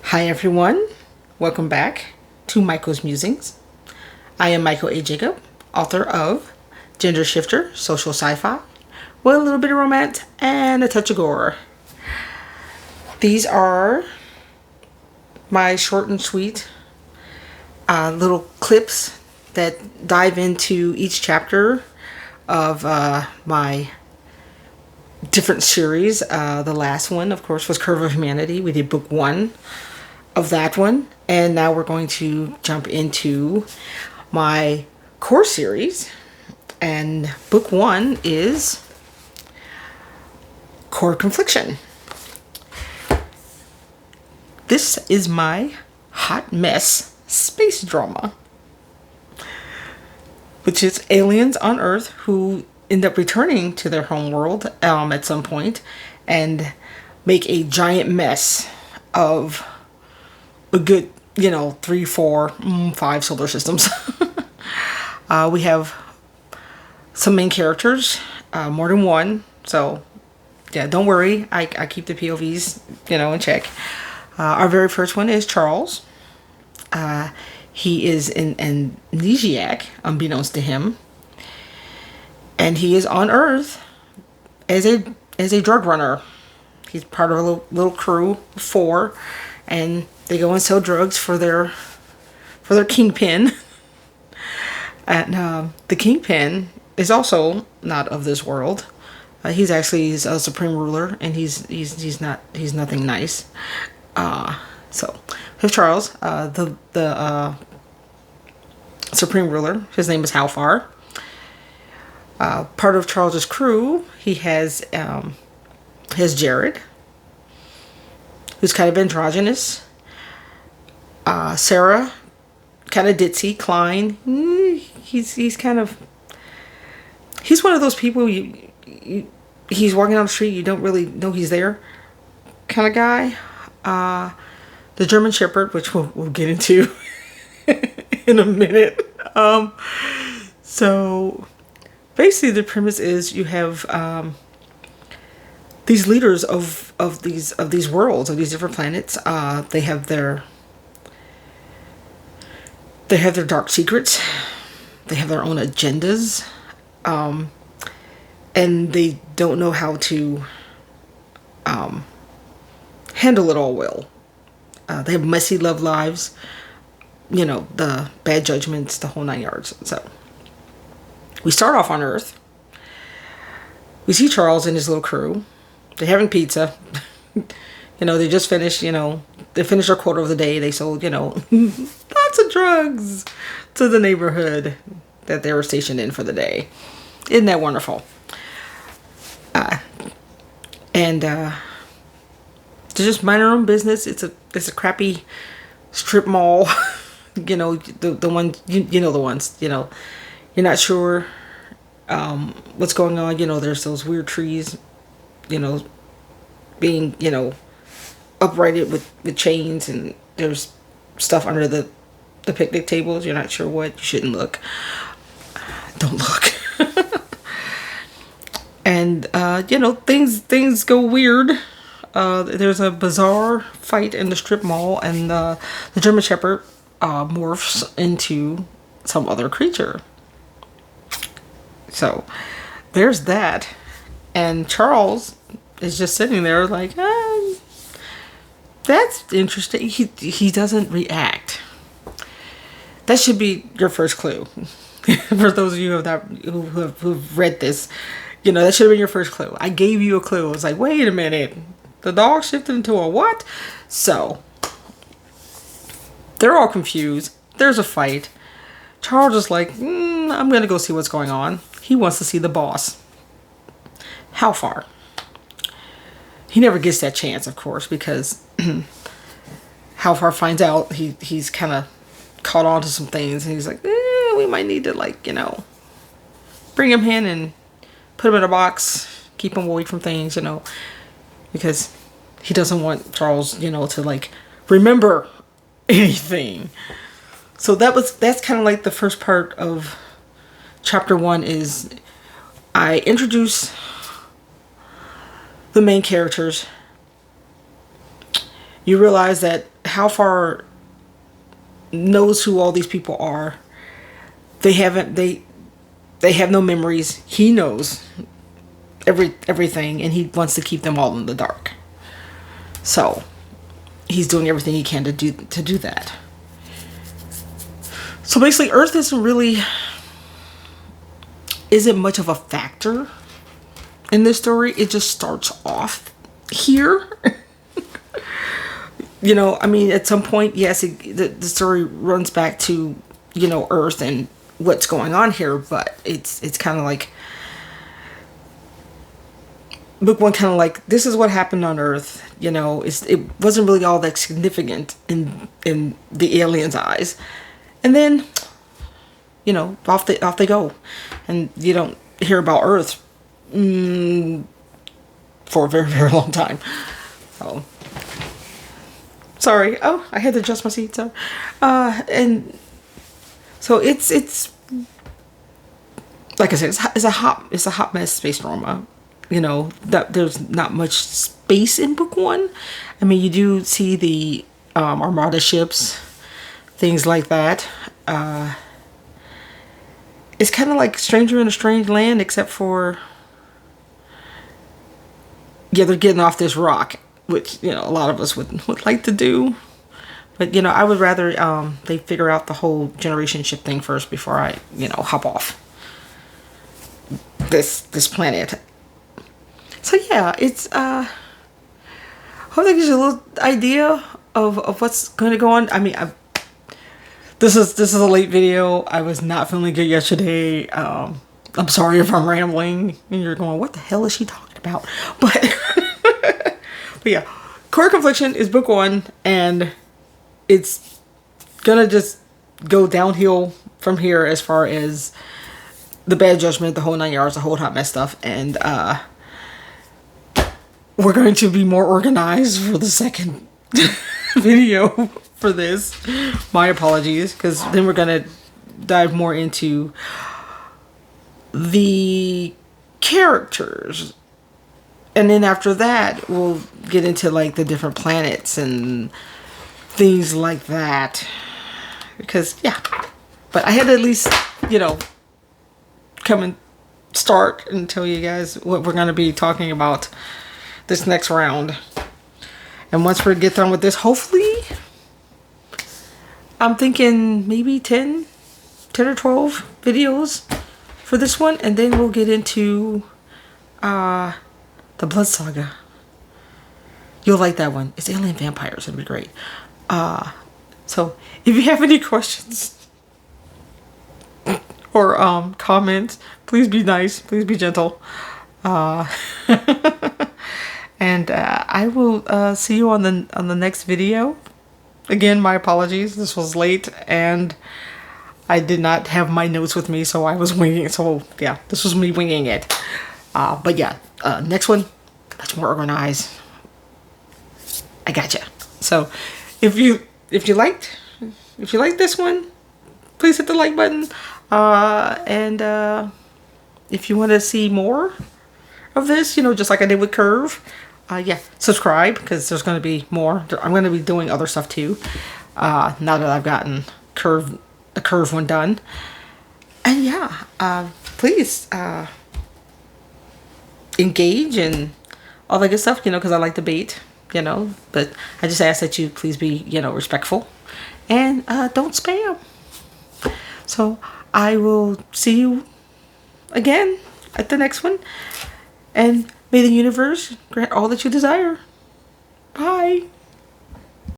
Hi everyone, welcome back to Michael's Musings. I am Michael A. Jacob, author of Gender Shifter, Social Sci-Fi, with a little bit of romance and a touch of gore. These are my short and sweet little clips that dive into each chapter of my different series. The last one, of course, was Curve of Humanity. We did book 1 of that one, and now we're going to jump into my core series, and book 1 is Core Confliction. This is my hot mess space drama, which is aliens on Earth who end up returning to their home world at some point and make a giant mess of a good, 3, 4, 5 solar systems. We have some main characters, more than one. So, yeah, don't worry. I keep the POVs, in check. Our very first one is Charles. He is an amnesiac, unbeknownst to him. And he is on Earth as a drug runner. He's part of a little crew of 4, and they go and sell drugs for their kingpin. And the kingpin is also not of this world. He's actually a supreme ruler, and he's nothing nice. So here's Charles, the supreme ruler. His name is Halfar. Part of Charles's crew, he has Jared, who's kind of androgynous. Sarah, kind of ditzy. Klein, he's kind of, he's one of those people he's walking down the street, you don't really know he's there kind of guy. The German Shepherd, which we'll get into in a minute. So basically the premise is you have these leaders of these worlds, of these different planets. They have their dark secrets. They have their own agendas. And they don't know how to handle it all well. They have messy love lives, the bad judgments, the whole 9 yards. So we start off on Earth. We see Charles and his little crew. They're having pizza. They just finished, they finished their quota of the day. They sold, lots of drugs to the neighborhood that they were stationed in for the day. Isn't that wonderful? And they're just minding their own business. It's a crappy strip mall. The one, the ones, you're not sure what's going on. There's those weird trees, being, uprighted with chains, and there's stuff under the picnic tables. You're not sure what. You shouldn't look. Don't look. And things go weird. There's a bizarre fight in the strip mall, and the German Shepherd morphs into some other creature. So there's that. And Charles is just sitting there like, that's interesting. He doesn't react. That should be your first clue. For those of you who've read this, that should have been your first clue. I gave you a clue. It was like, wait a minute. The dog shifted into a what? So they're all confused. There's a fight. Charles is like, I'm going to go see what's going on. He wants to see the boss. How far? He never gets that chance, of course, because Halfar finds out he's kind of caught on to some things, and he's like, we might need to, bring him in and put him in a box, keep him away from things, because he doesn't want Charles, to, remember anything. So that's kind of like the first part of chapter 1 is I introduce the main characters, you realize that how far knows who all these people are. They have no memories. He knows everything, and he wants to keep them all in the dark. So he's doing everything he can to do that. So basically, Earth isn't much of a factor in this story. It just starts off here. I mean, at some point, yes, the story runs back to, Earth and what's going on here, but it's kind of like, book one kind of like, this is what happened on Earth. It wasn't really all that significant in the aliens' eyes, and then, off they go, and you don't hear about Earth for a very, very long time. So. Sorry. Oh, I had to adjust my seat. So, and so it's like I said, it's a hot mess space drama. That there's not much space in book one. I mean, you do see the Armada ships, things like that. It's kind of like Stranger in a Strange Land, except for they're getting off this rock, which a lot of us would like to do, but I would rather they figure out the whole generation ship thing first before I hop off this planet. So yeah, it's hope that gives you a little idea of what's going to go on. I mean, this is a late video. I was not feeling good yesterday. I'm sorry if I'm rambling and you're going, what the hell is she talking about? But but yeah, Core Confliction is book one, and it's gonna just go downhill from here as far as the bad judgment, the whole 9 yards, the whole hot mess stuff, and we're going to be more organized for the second video for this. My apologies, because then we're gonna dive more into the characters. And then after that, we'll get into like the different planets and things like that. Because, yeah. But I had to at least, come and start and tell you guys what we're going to be talking about this next round. And once we get done with this, hopefully, I'm thinking maybe 10 or 12 videos for this one. And then we'll get into the Blood Saga. You'll like that one. It's alien vampires. It'll be great. So if you have any questions or comments, please be nice. Please be gentle. And I will see you on the next video. Again, my apologies. This was late and I did not have my notes with me, so I was winging it. So yeah, this was me winging it. But yeah, next one, much more organized. I gotcha. So if you liked this one, please hit the like button. And if you want to see more of this, just like I did with Curve, yeah, subscribe, because there's going to be more. I'm going to be doing other stuff too. Now that I've gotten the Curve one done. And yeah, please engage and all that good stuff, because I like debate, but I just ask that you please be, respectful and don't spam. So I will see you again at the next one, and may the universe grant all that you desire. Bye.